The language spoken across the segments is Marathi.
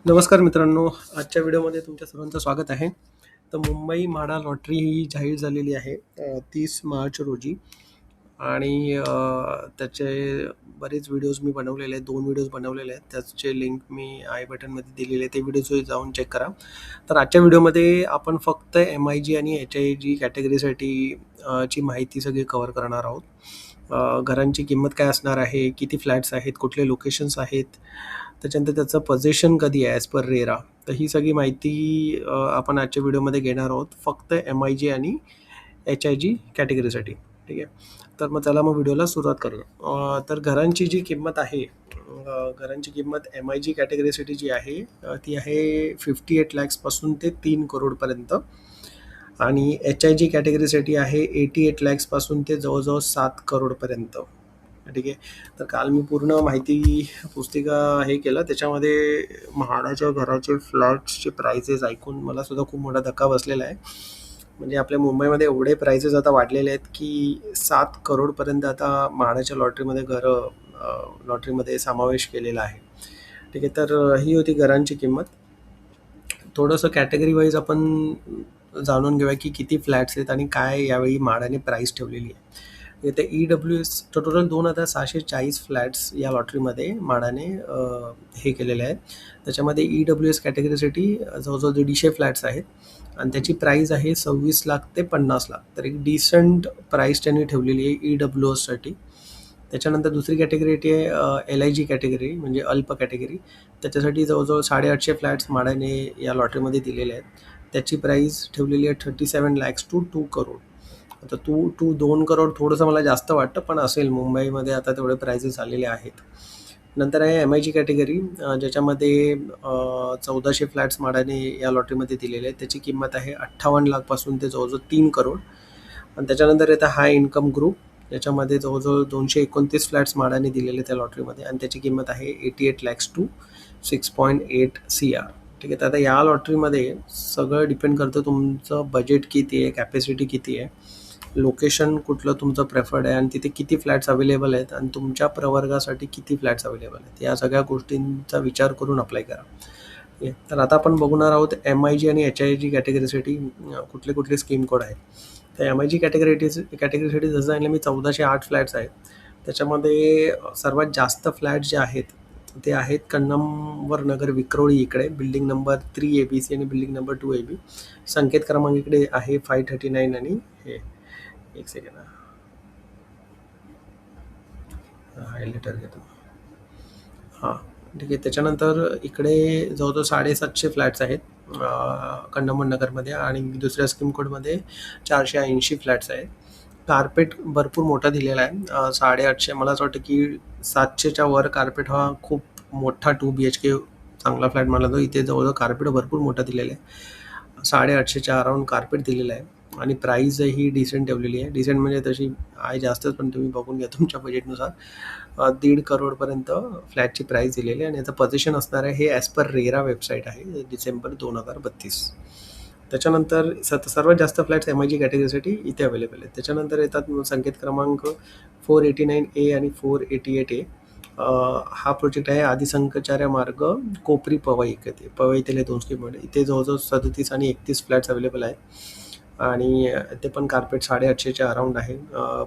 नमस्कार मित्रांनो, आजच्या व्हिडिओमध्ये तुमच्या सर्वांचं स्वागत आहे. तर मुंबई म्हाडा लॉटरी ही जाहीर झालेली आहे 30 मार्च रोजी आणि त्याचे बरेच व्हिडिओज मी बनवलेले आहेत. 2 व्हिडिओज बनवलेले आहेत. त्याचे लिंक मी आय बटनमध्ये दिलेले आहे. ते व्हिडिओज जाऊन चेक करा. तर आजच्या व्हिडिओमध्ये आपण फक्त एम-आय-जी आणि एच-आय-जी कॅटेगरीसाठी ची माहिती सगळी कव्हर करणार आहोत. घरांची किंमत काय असणार आहे, किती फ्लॅट्स आहेत, कुठले लोकेशन्स आहेत, त्याच्यानंतर त्याचं पोझिशन कधी आहे ॲज पर रेरा. तर ही सगळी माहिती आपण आजच्या व्हिडिओमध्ये घेणार आहोत फक्त एम-आय-जी आणि एच-आय-जी कॅटेगरीसाठी. ठीक आहे. तर मग चला मग व्हिडिओला सुरुवात करूया. तर घरांची जी किंमत आहे, घरांची किंमत एम-आय-जी कॅटेगरीसाठी जी आहे ती आहे 58 लॅक्सपासून ते 3 करोडपर्यंत आणि एच-आय-जी कॅटेगरीसाठी आहे 88 लॅक्सपासून ते जवळजवळ 7 करोडपर्यंत. ठीक आहे. तर काल मी पूर्ण माहिती पुस्तिका हे केलं. त्याच्यामध्ये म्हाडाच्या घराचे फ्लॅट्सचे प्राइसेस ऐकून मला सुद्धा खूप मोठा धक्का बसलेला आहे. म्हणजे आपल्या मुंबईमध्ये एवढे प्राइसेस आता वाढलेले आहेत की 7 करोडपर्यंत आता म्हाडाच्या लॉटरीमध्ये घरं लॉटरीमध्ये समावेश केलेला आहे. ठीक आहे. तर ही होती घरांची किंमत. थोडंसं कॅटेगरी वाईज आपण जाणून घेऊया की किती फ्लॅट्स आहेत आणि काय यावेळी म्हाडाने प्राईस ठेवलेली आहे. इथे EWS टोटल 2,640 फ्लॅट्स या लॉटरीमध्ये म्हाडाने हे केलेले आहेत. त्याच्यामध्ये EWS कॅटेगरीसाठी जवळजवळ 150 फ्लॅट्स आहेत आणि त्याची प्राईस आहे 26 लाख ते 50 लाख. तर एक डिसेंट प्राईस त्यांनी ठेवलेली आहे EWSसाठी. त्याच्यानंतर दुसरी कॅटेगरी आहे LIG कॅटेगरी म्हणजे अल्प कॅटेगरी. त्याच्यासाठी जवळजवळ 850 फ्लॅट्स म्हाडाने या लॉटरीमध्ये दिलेले आहेत. त्याची प्राईस ठेवलेली आहे 37 लॅक्स टू 2 करोड. आता 2 करोड थोडंसं मला जास्त वाटतं, पण असेल मुंबईमध्ये आता तेवढे प्राइसेस आलेले आहेत. नंतर आहे एम-आय-जी कॅटेगरी ज्याच्यामध्ये 1400 फ्लॅट्स म्हाडाने या लॉटरीमध्ये दिलेले आहेत. त्याची किंमत आहे 58 लाखपासून ते जवळजवळ 3 करोड. आणि त्याच्यानंतर येतं हाय इन्कम ग्रुप, याच्यामध्ये जवळजवळ 229 फ्लॅट्स म्हाडाने दिलेले त्या लॉटरीमध्ये आणि त्याची किंमत आहे 88 लॅक्स टू 6.8 CR. ठीक आहे. तर आता या लॉटरीमध्ये सगळं डिपेंड करतं तुमचं बजेट किती आहे, कॅपॅसिटी किती आहे, लोकेशन कुठलं तुमचं प्रेफर्ड आहे आणि तिथे किती फ्लॅट्स अवेलेबल आहेत आणि तुमच्या प्रवर्गासाठी किती फ्लॅट्स अवेलेबल आहेत. या सगळ्या गोष्टींचा विचार करून अप्लाय करा. तर आता आपण बघणार आहोत एम-आय-जी आणि एच-आय-जी कॅटेगरीसाठी कुठले कुठले स्कीम कोड आहेत. तर एम-आय-जी कॅटेगरीसाठी जसं सांगितलं मी 1408 फ्लॅट्स आहेत. त्याच्यामध्ये सर्वात जास्त फ्लॅट्स जे आहेत ते आहेत कन्नमवर नगर विक्रोळी इकडे बिल्डिंग नंबर 3 ABC आणि बिल्डिंग नंबर 2 AB. संकेत क्रमांक इकडे आहे 539 आणि हे एक सेकंड हायलायटर घेतो. हां, ठीक आहे. त्याच्यानंतर इकडे जवळजवळ 750 फ्लॅट्स आहेत कंडमन नगरमध्ये आणि दुसऱ्या स्कीम कोडमध्ये 480 फ्लॅट्स आहेत. कार्पेट भरपूर मोठा दिलेला आहे. 850 मला असं वाटतं की 700च्या वर कार्पेट हा खूप मोठा 2 BHK चांगला फ्लॅट मानला जातो. इथे जवळजवळ कार्पेट भरपूर मोठा दिलेला आहे. 850च्या अराउंड कार्पेट दिलेलं आहे आणि प्राईसही डिसेंट ठेवलेली आहे. डिसेंट म्हणजे तशी आहे जास्तच, पण तुम्ही बघून घ्या तुमच्या बजेटनुसार. 1.5 करोडपर्यंत फ्लॅटची प्राईस दिलेली आहे आणि याचं पोझिशन असणार आहे हे ॲज पर रेरा वेबसाईट आहे डिसेंबर 2032. त्याच्यानंतर सर्वात जास्त फ्लॅट्स एम-आय-जी कॅटेगरीसाठी इथे अवेलेबल आहेत. त्याच्यानंतर येतात संकेत क्रमांक 489A आणि 488A. हा प्रोजेक्ट आहे आदिसंकचार्य मार्ग कोपरी पवई इथे. पवई इथे 2 स्कीममध्ये इथे जवळजवळ 37 आणि 31 फ्लॅट्स अवेलेबल आहेत आणि ते पण कार्पेट 850च्या अराउंड आहे.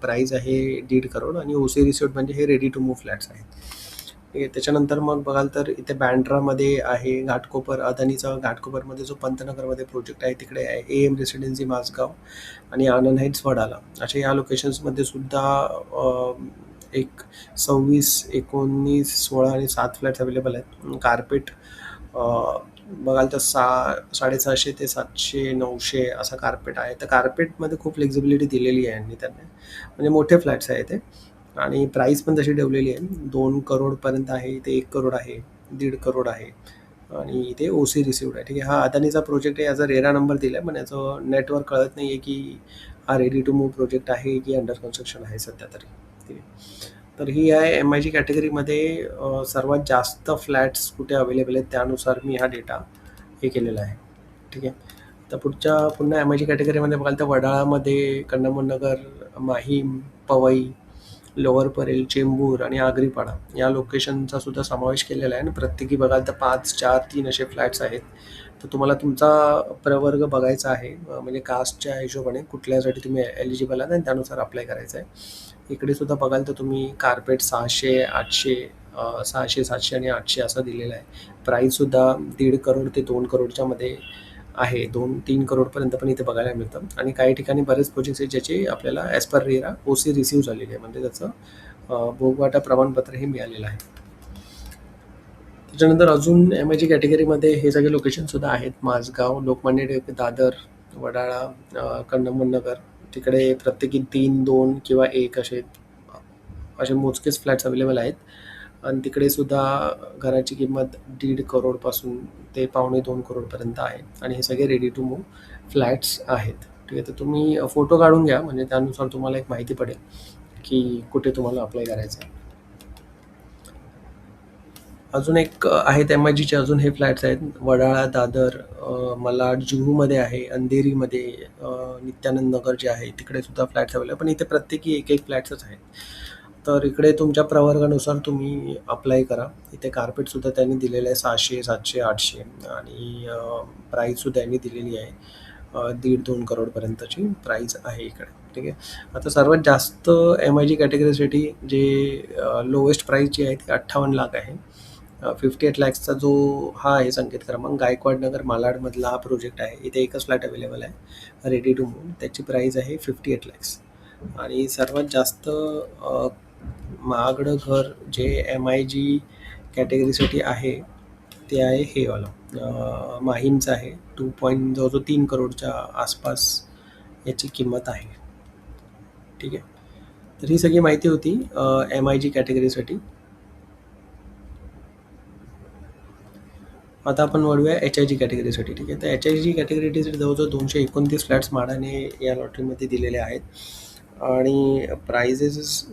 प्राईस आहे 1.5 करोड आणि ओसी रिसिप्ट म्हणजे हे रेडी टू मूव्ह फ्लॅट्स आहेत. ठीक आहे. त्याच्यानंतर मग बघाल तर इथे बँड्रामध्ये आहे घाटकोपर, अदानीचा घाटकोपरमध्ये जो पंतनगरमध्ये प्रोजेक्ट आहे तिकडे आहे AM रेसिडेन्सी माझगाव आणि आनंद हाईट्स वडाला. अशा या लोकेशन्समध्ये सुद्धा एक 26, 19, 16 आणि 7 फ्लॅट्स अवेलेबल आहेत. कार्पेट बघाल तर 650 ते 700, 900 असा कार्पेट आहे. तर कार्पेटमध्ये खूप फ्लेक्झिबिलिटी दिलेली आहे आणि त्यांनी, म्हणजे मोठे फ्लॅट्स आहे ते आणि प्राईस पण तशी ठेवलेली आहे. 2 करोडपर्यंत आहे, इथे 1 करोड आहे, 1.5 करोड आहे आणि इथे ओसी रिसिव्ड आहे. ठीक आहे. हा अदानीचा प्रोजेक्ट आहे, याचा रेरा नंबर दिला आहे, पण याचं नेटवर्क कळत नाही आहे की हा रेडी टू मूव्ह प्रोजेक्ट आहे की अंडर कन्स्ट्रक्शन आहे सध्या तरी. ठीक आहे. तर ही आहे एम-आय-जी कॅटेगरीमध्ये सर्वात जास्त फ्लॅट्स कुठे अवेलेबल आहेत त्यानुसार मी हा डेटा हे केलेला आहे. ठीक आहे. तर पुन्हा एम-आय-जी कॅटेगरीमध्ये बघाल तर वडाळामध्ये, कंडमन नगर, माहीम, पवई लोअर परेल, चेंबूर आणि आगरीपाडा या लोकेशनचा सुद्धा समावेश केलेला आहे आणि प्रत्येकी बघाल तर 5, 4, 3 असे फ्लॅट्स आहेत. तर तुम्हाला तुमचा प्रवर्ग बघायचा आहे, म्हणजे कास्टच्या हिशोबाने कुठल्यासाठी तुम्ही एलिजिबल आहात आणि त्यानुसार अप्लाय करायचं आहे. इकडे सुद्धा बघाल तर तुम्ही कार्पेट 600, 800, 600, 700 आणि 800 असं दिलेलं आहे. प्राईससुद्धा 1.5 करोड ते 2 करोडच्या मध्ये आहे. 2-3 करोडपर्यंत पण इथे बघायला मिळतं आणि काही ठिकाणी बरेच प्रोजेक्ट्स आहेत ज्याची आपल्याला as per RERA OC receive झालेली आहे, म्हणजे त्याचं भोगवाटा प्रमाणपत्रही मिळालेलं आहे. त्याच्यानंतर अजून एम-आय-जी कॅटेगरीमध्ये हे सगळे लोकेशनसुद्धा आहेत. माझगाव, लोकमान्य टिळक, दादर, वडाळा, कंदमन नगर. तिकडे प्रत्येकी 3, 2 किंवा 1 असे मोजकेच फ्लॅट्स अवेलेबल आहेत आणि तिकडे सुद्धा घराची किंमत 1.5 करोडपासून ते 1.25-2 करोडपर्यंत आहे आणि हे सगळे रेडी टू मूव्ह फ्लॅट्स आहेत. ठीक आहे, तर तुम्ही फोटो काढून घ्या, म्हणजे त्यानुसार तुम्हाला एक माहिती पडेल की कुठे तुम्हाला अप्लाय करायचं आहे. अजून एक आहेत एम-आय-जीचे अजून हे फ्लॅट्स आहेत. वडाळा, दादर, malaड, जुहूमध्ये आहे, अंधेरीमध्ये, नित्यानंद नगर जे आहे तिकडे सुद्धा फ्लॅट्स अवेलेबल, पण इथे प्रत्येकी एक फ्लॅट्सच आहेत. तर इकडे तुमच्या प्रवर्गानुसार तुम्ही अप्लाय करा. इथे कार्पेटसुद्धा त्यांनी दिलेलं आहे 600, 700, 800 आणि प्राईससुद्धा त्यांनी दिलेली आहे 1.5-2 करोडपर्यंतची प्राईस आहे इकडे. ठीक आहे. आता सर्वात जास्त एम-आय-जी कॅटेगरीसाठी जे लोएस्ट प्राईस जी आहे ती 58 लाख आहे. 58 लॅक्सचा जो हा आहे संकेत क्रमांक, गायकवाड नगर मालाडमधला हा प्रोजेक्ट आहे. इथे एकच फ्लॅट अवेलेबल आहे रेडी टू मूव्ह. त्याची प्राईस आहे 58 लॅक्स. आणि सर्वात जास्त महागडं घर जे एम-आय-जी कॅटेगरीसाठी आहे ते आहे हे वालं, माहीमचं आहे. 2 3 करोडच्या आसपास याची किंमत आहे. ठीक आहे, तर ही सगळी माहिती होती एम-आय-जी कॅटेगरीसाठी. आता आपण वळूया एच-आय-जी कॅटेगरीसाठी. ठीक आहे, तर एच-आय-जी कॅटेगरीसाठी जवळजवळ 229 फ्लॅट्स म्हाडाने या लॉटरीमध्ये दिलेले आहेत आणि प्राइजेस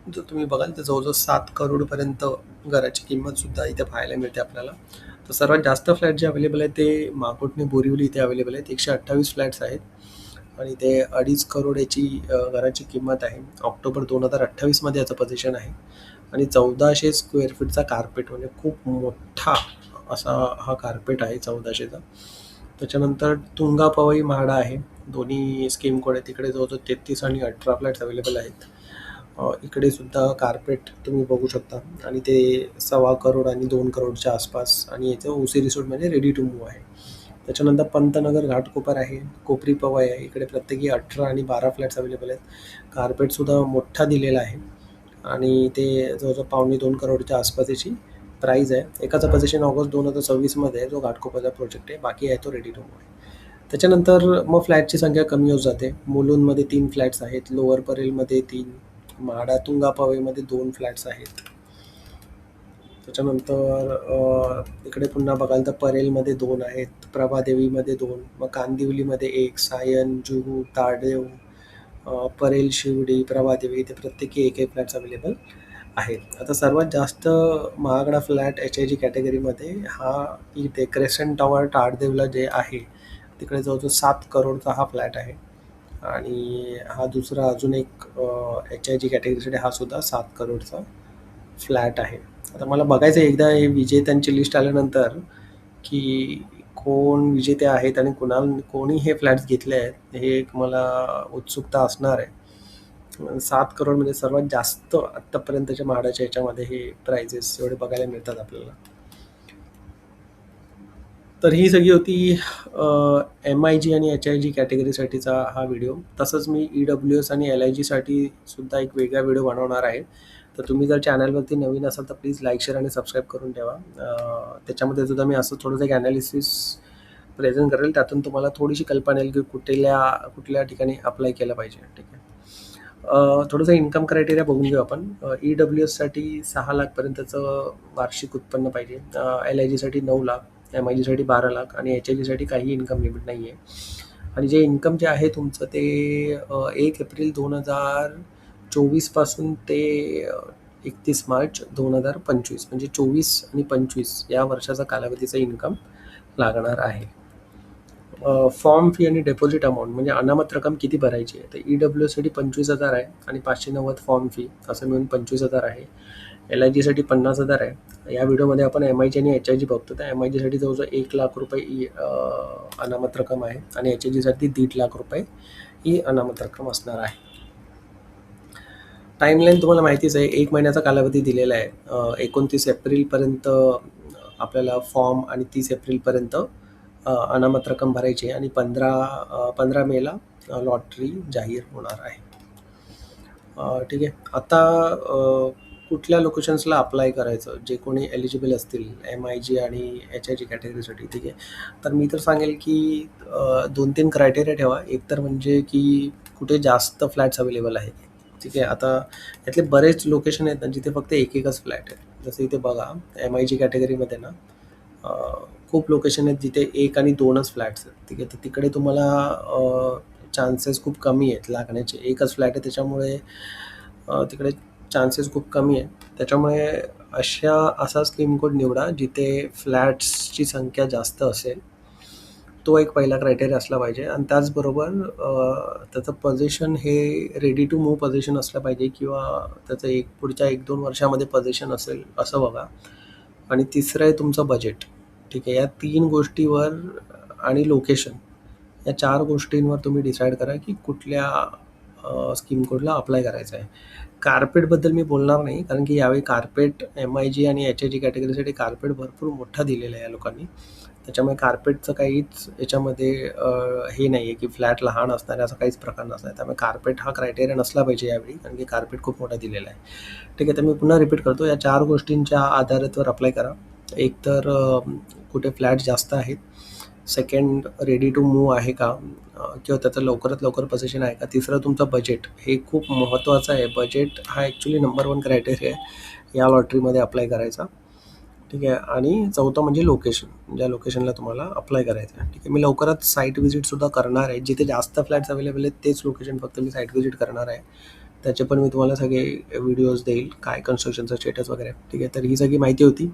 जर तुम्ही बघाल तर जवळजवळ 7 करोडपर्यंत घराची किंमतसुद्धा इथे पाहायला मिळते आपल्याला. तर सर्वात जास्त फ्लॅट जे अवेलेबल आहेत ते माकोटने बोरिवली इथे अवेलेबल आहेत. 128 फ्लॅट्स आहेत आणि ते 2.5 करोड याची घराची किंमत आहे. ऑक्टोबर 2028मध्ये याचं पोझिशन आहे आणि 1400 स्क्वेअर फीटचा कार्पेट, म्हणजे खूप मोठा असा हा कार्पेट आहे 1400चा. त्याच्यानंतर तुंगा पवई म्हाडा आहे. दोन्ही स्कीम कोड आहे. तिकडे जवळजवळ 33 आणि 18 फ्लॅट्स अवेलेबल आहेत. इकडे सुद्धा कार्पेट तुम्ही बघू शकता आणि ते 1.25 करोड आणि 2 करोडच्या आसपास आणि याचं ओसी रिसोर्ट म्हणजे रेडी टू मूव्ह आहे. त्याच्यानंतर पंतनगर घाटकोपर आहे, कोपरी पवई आहे. इकडे प्रत्येकी 18 आणि 12 फ्लॅट्स अवेलेबल आहेत. कार्पेटसुद्धा मोठा दिलेला आहे आणि ते जवळजवळ 1.25-2 करोडच्या आसपास याची प्राईज आहे. एकाचा पोझिशन ऑगस्ट 2026मध्ये आहे, जो घाटकोपरचा प्रोजेक्ट आहे. बाकी आहे तो रेडी टू मूव्ह आहे. त्याच्यानंतर मग फ्लॅटची संख्या कमी होत जाते. मुलुंडमध्ये 3 फ्लॅट्स आहेत, लोअर परेलमध्ये 3, म्हाडा तुंगा पवईमध्ये 2 फ्लॅट्स आहेत. त्याच्यानंतर इकडे पुन्हा बघाल तर परेलमध्ये 2 आहेत, प्रभादेवीमध्ये 2, मग कांदिवलीमध्ये 1, सायन, जुहू, ताडदेव, परेल, शिवडी, प्रभादेवी इथे प्रत्येकी एक फ्लॅट्स अवेलेबल आहेत. आता सर्वात जास्त महागडा फ्लॅट एच-आय-जी कॅटेगरीमध्ये हा इथे क्रेसेंट टॉवर ताडदेवला जे आहे तिकडे जवळजवळ 7 करोडचा हा फ्लॅट आहे आणि हा दुसरा अजून एक एच-आय-जी कॅटेगरीसाठी हा सुद्धा 7 करोडचा फ्लॅट आहे. आता मला बघायचं आहे एकदा हे विजेत्यांची लिस्ट आल्यानंतर की कोण विजेते आहेत आणि कोणी हे फ्लॅट्स घेतले आहेत, हे एक मला उत्सुकता असणार आहे. 7 करोड म्हणजे सर्वात जास्त आत्तापर्यंतच्या म्हाडाच्या याच्यामध्ये हे प्राइजेस एवढे बघायला मिळतात आपल्याला. तर ही सगळी होती एम-आय-जी आणि एच-आय-जी कॅटेगरीसाठीचा हा व्हिडिओ. तसंच मी ई-डब्ल्यू-एस आणि एल-आय-जीसाठी सुद्धा एक वेगळा व्हिडिओ बनवणार आहे. तर तुम्ही जर चॅनलवरती नवीन असाल तर प्लीज लाईक, शेअर आणि सबस्क्राईब करून ठेवा. त्याच्यामध्ये सुद्धा मी असं थोडंसं एक ॲनालिसिस प्रेझेंट करेल, त्यातून तुम्हाला थोडीशी कल्पना येईल की कुठल्या ठिकाणी अप्लाय केलं पाहिजे. ठीक आहे. थोडंसं इन्कम क्रायटेरिया बघून घेऊ आपण. ई-डब्ल्यू-एससाठी 6 लाखपर्यंतचं वार्षिक उत्पन्न पाहिजे, एल-आय-जीसाठी 9 लाख, एम-आय-जीसाठी 12 लाख आणि एच-आय-जीसाठी काही इन्कम लिमिट नाही आहे. आणि जे इन्कम जे आहे तुमचं ते 1 एप्रिल 2024 पासून ते 31 मार्च 2025 म्हणजे 24 आणि 25 या वर्षाचा कालावधीचं इन्कम लागणार आहे. फॉर्म फी आणि डिपॉझिट अमाउंट म्हणजे अनामत रक्कम किती भरायची आहे. तर EWSसाठी 25,000 आहे आणि 590 फॉर्म फी असं मिळून 25,000 आहे. LIGसाठी 50,000 आहे. या व्हिडिओमध्ये आपण MIG आणि HIG बघतो. तर MIGसाठी जवळजवळ ₹1,00,000 ही अनामत रक्कम आहे आणि HIGसाठी ₹1,50,000 ही अनामत रक्कम असणार आहे. टाईमलाईन तुम्हाला माहितीच आहे. 1 महिन्याचा कालावधी दिलेला आहे. 29 एप्रिलपर्यंत आपल्याला फॉर्म आणि 30 एप्रिलपर्यंत अनामत रक्कम भरायची आहे आणि 15 मेला लॉटरी जाहीर होणार आहे. ठीक आहे. आता कुठल्या लोकेशन्सला अप्लाय करायचं जे कोणी एलिजिबल असतील MIG आणि HIG कॅटेगरीसाठी. ठीक आहे. तर मी तर सांगेल की 2-3 क्रायटेरिया ठेवा. एक तर म्हणजे की कुठे जास्त फ्लॅट्स अवेलेबल आहेत. ठीक आहे. आता यातले बरेच लोकेशन आहेत ना जिथे फक्त एकच फ्लॅट आहे. जसं इथे बघा MIG कॅटेगरीमध्ये ना खूप लोकेशन आहेत जिथे 1 आणि 2च फ्लॅट्स आहेत. ठीक आहे. तर तिकडे तुम्हाला चान्सेस खूप कमी आहेत लागण्याचे. एकच फ्लॅट आहे त्याच्यामुळे तिकडे चान्सेस खूप कमी आहेत. त्याच्यामुळे असा स्कीम कोड निवडा जिथे फ्लॅट्सची संख्या जास्त असेल. तो एक पहिला क्रायटेरिया असला पाहिजे आणि त्याचबरोबर त्याचं पोझिशन हे रेडी टू मूव्ह पोझिशन असलं पाहिजे किंवा त्याचं पुढच्या 1-2 वर्षामध्ये पोझिशन असेल असं बघा. आणि तिसरं आहे तुमचं बजेट. ठीक आहे. या 3 गोष्टीवर आणि लोकेशन या 4 गोष्टींवर तुम्ही डिसाईड करा की कुठल्या स्कीम कोडला अप्लाय करायचं आहे. कार्पेटबद्दल मी बोलणार नाही कारण की यावेळी कार्पेट MIG आणि HIG कॅटेगरीसाठी कार्पेट भरपूर मोठा दिलेला आहे या लोकांनी. त्याच्यामुळे कार्पेटचं काहीच याच्यामध्ये हे नाही आहे की फ्लॅट लहान असणार आहे असा काहीच प्रकार नसणार आहे. त्यामुळे कार्पेट हा क्रायटेरिया नसला पाहिजे यावेळी कारण की कार्पेट खूप मोठा दिलेला आहे. ठीक आहे. तर मी पुन्हा रिपीट करतो. या 4 गोष्टींच्या आधारावर अप्लाय करा. एक तर कुठे फ्लॅट जास्त आहेत. सेकंड रेडी टू मूव्ह आहे का किंवा त्याचं लवकरात लवकर पोझिशन आहे का. तिसरं तुमचं बजेट हे खूप महत्त्वाचं आहे. बजेट हा ॲक्च्युली नंबर 1 क्रायटेरिया आहे या लॉटरीमध्ये अप्लाय करायचा. ठीक आहे. आणि चौथं म्हणजे लोकेशन. ज्या लोकेशनला तुम्हाला अप्लाय करायचं आहे. ठीक आहे. मी लवकरच साईट व्हिजिटसुद्धा करणार आहे. जिथे जास्त फ्लॅट्स अवेलेबल आहेत तेच लोकेशन फक्त मी साईट व्हिजिट करणार आहे. त्याचे पण मी तुम्हाला सगळे व्हिडिओज देईल काय कन्स्ट्रक्शनचं स्टेटस वगैरे. ठीक आहे. तर ही सगळी माहिती होती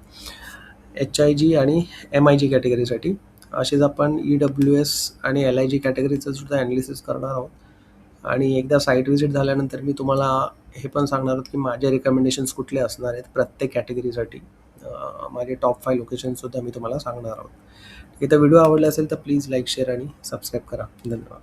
HIG आणि MIG कॅटेगरीसाठी. असेच आपण EWS आणि LIG कॅटेगरीचं सुद्धा ॲनालिसिस करणार आहोत आणि एकदा साईट व्हिजिट झाल्यानंतर मी तुम्हाला हे पण सांगणार आहोत की माझे रिकमेंडेशन्स कुठले असणार आहेत प्रत्येक कॅटेगरीसाठी. माझे टॉप 5 लोकेशनसुद्धा मी तुम्हाला सांगणार आहोत. इथं व्हिडिओ आवडला असेल तर प्लीज लाईक, शेअर आणि सबस्क्राईब करा. धन्यवाद.